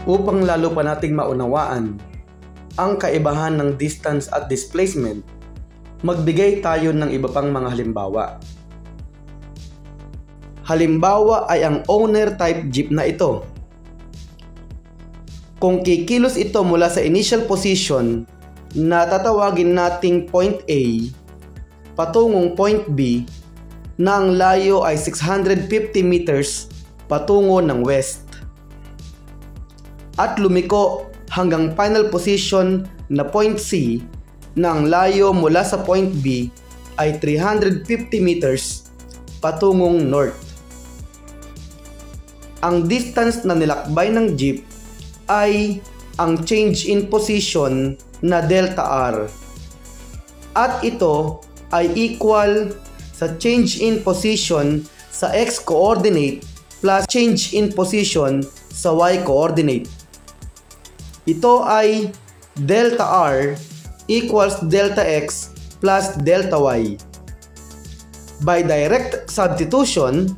Upang lalo pa nating maunawaan ang kaibahan ng distance at displacement, magbigay tayo ng iba pang mga halimbawa. Halimbawa ay ang owner type jeep na ito. Kung kikilos ito mula sa initial position na tatawagin nating point A patungong point B na ang layo ay 650 meters patungo ng west, at lumiko hanggang final position na point C na ang layo mula sa point B ay 350 meters patungong north. Ang distance na nilakbay ng jeep ay ang change in position na delta R, at ito ay equal sa change in position sa x coordinate plus change in position sa y coordinate. Ito ay delta R equals delta x plus delta y. By direct substitution,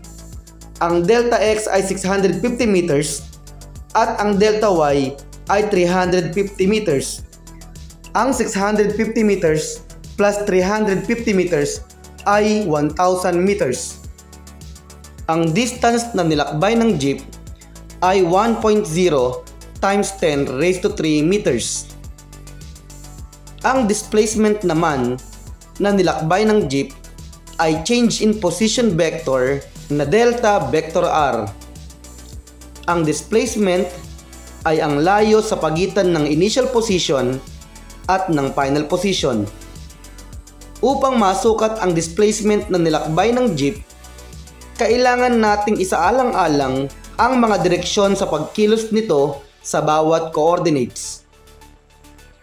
ang delta x ay 650 meters at ang delta y ay 350 meters. Ang 650 meters plus 350 meters ay 1,000 meters. Ang distance na nilakbay ng jeep ay 1.0 times 10 raised to 3 meters. Ang displacement naman na nilakbay ng jeep ay change in position vector na delta vector R. Ang displacement ay ang layo sa pagitan ng initial position at ng final position. Upang masukat ang displacement na nilakbay ng jeep, kailangan nating isaalang-alang ang mga direksyon sa pagkilos nito sa bawat coordinates.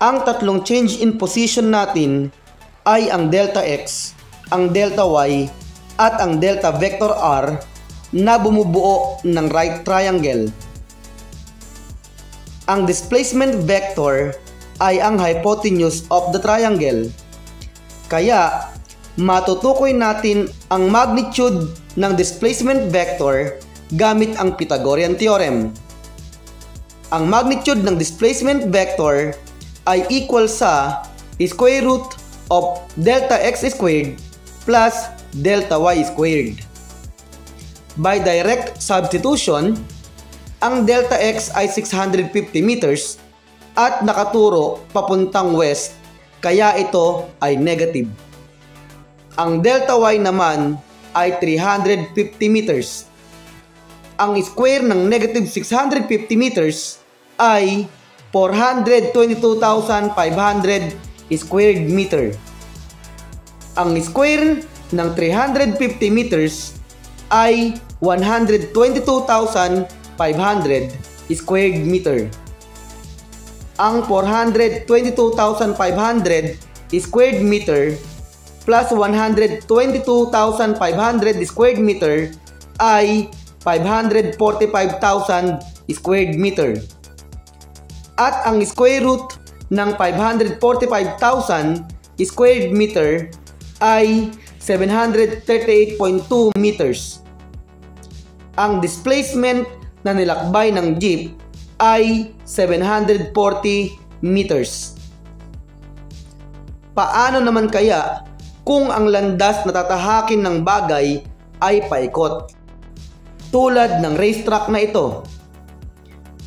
Ang tatlong change in position natin ay ang delta x, ang delta y, at ang delta vector R na bumubuo ng right triangle. Ang displacement vector ay ang hypotenuse of the triangle. Kaya, matutukoy natin ang magnitude ng displacement vector gamit ang Pythagorean theorem. Ang magnitude ng displacement vector ay equal sa square root of delta x squared plus delta y squared. By direct substitution, ang delta x ay 650 meters at nakaturo papuntang west, kaya ito ay negative. Ang delta y naman ay 350 meters. Ang square ng negative 650 meters ay 422,500 squared meter. Ang square ng 350 meters ay 122,500 squared meter. Ang 422,500 squared meter plus 122,500 squared meter ay 545,000 squared meter. At ang square root ng 545,000 squared meter ay 738.2 meters. Ang displacement na nilakbay ng jeep ay 740 meters. Paano naman kaya kung ang landas na tatahakin ng bagay ay paikot? Tulad ng racetrack na ito.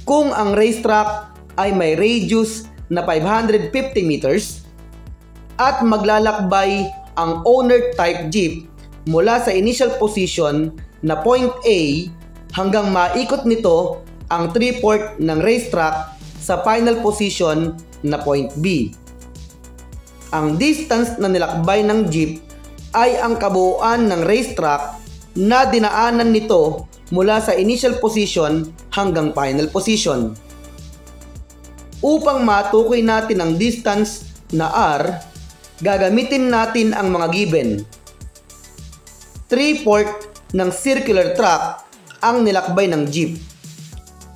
Kung ang racetrack ay may radius na 550 meters at maglalakbay ang owner type jeep mula sa initial position na point A hanggang maikot nito ang 3/4 ng racetrack sa final position na point B. Ang distance na nilakbay ng jeep ay ang kabuuan ng racetrack na dinaanan nito mula sa initial position hanggang final position. Upang matukoy natin ang distance na R, gagamitin natin ang mga given. 3/4 ng circular track ang nilakbay ng jeep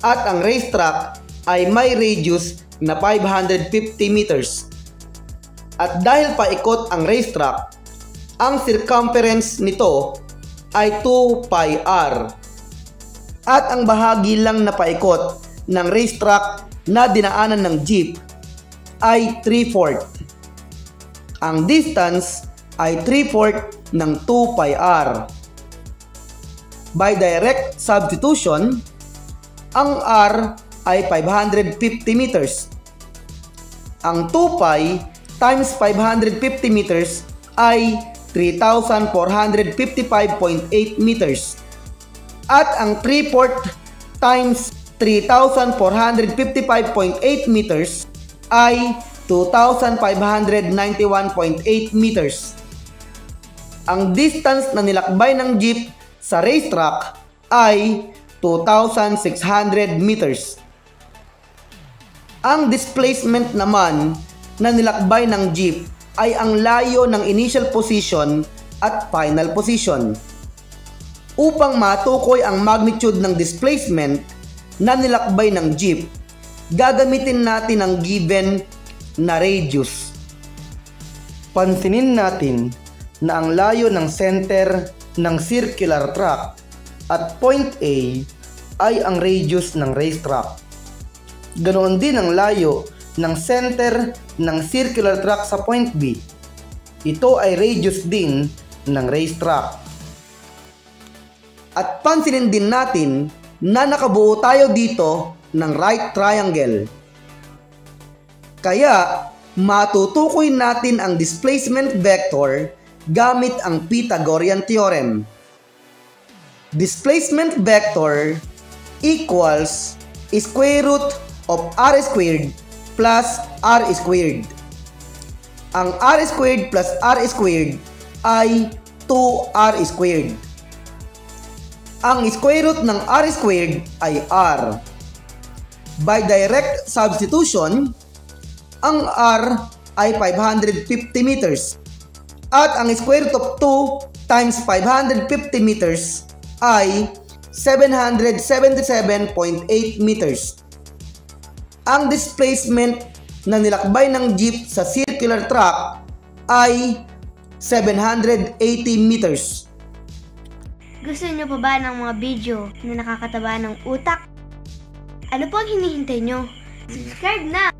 at ang racetrack ay may radius na 550 meters. At dahil paikot ang racetrack, ang circumference nito ay 2 pi r. At ang bahagi lang na paikot ng racetrack na dinaanan ng jeep ay 3/4. Ang distance ay 3/4 ng 2 pi r. By direct substitution, ang r ay 550 meters. Ang 2 pi times 550 meters ay 3,455.8 meters. At ang 3/4 times 3,455.8 meters ay 2,591.8 meters. Ang distance na nilakbay ng jeep sa racetrack ay 2,600 meters. Ang displacement naman na nilakbay ng jeep ay ang layo ng initial position at final position. Upang matukoy ang magnitude ng displacement na nilakbay ng jeep, gagamitin natin ang given na radius. Pansinin natin na ang layo ng center ng circular track at point A ay ang radius ng racetrack. Ganoon din ang layo ng center ng circular track sa point B. Ito ay radius din ng racetrack. At pansinin din natin na nakabuo tayo dito ng right triangle. Kaya matutukoy natin ang displacement vector gamit ang Pythagorean theorem. Displacement vector equals square root of r squared plus r squared. Ang r squared plus r squared ay 2r squared. Ang square root ng r squared ay r. By direct substitution, ang r ay 550 meters. At ang square root of 2 times 550 meters ay 777.8 meters. Ang displacement na nilakbay ng jeep sa circular track ay 780 meters. Gusto niyo pa ba ng mga video na nakakataba ng utak? Ano po ang hinihintay nyo? Subscribe na!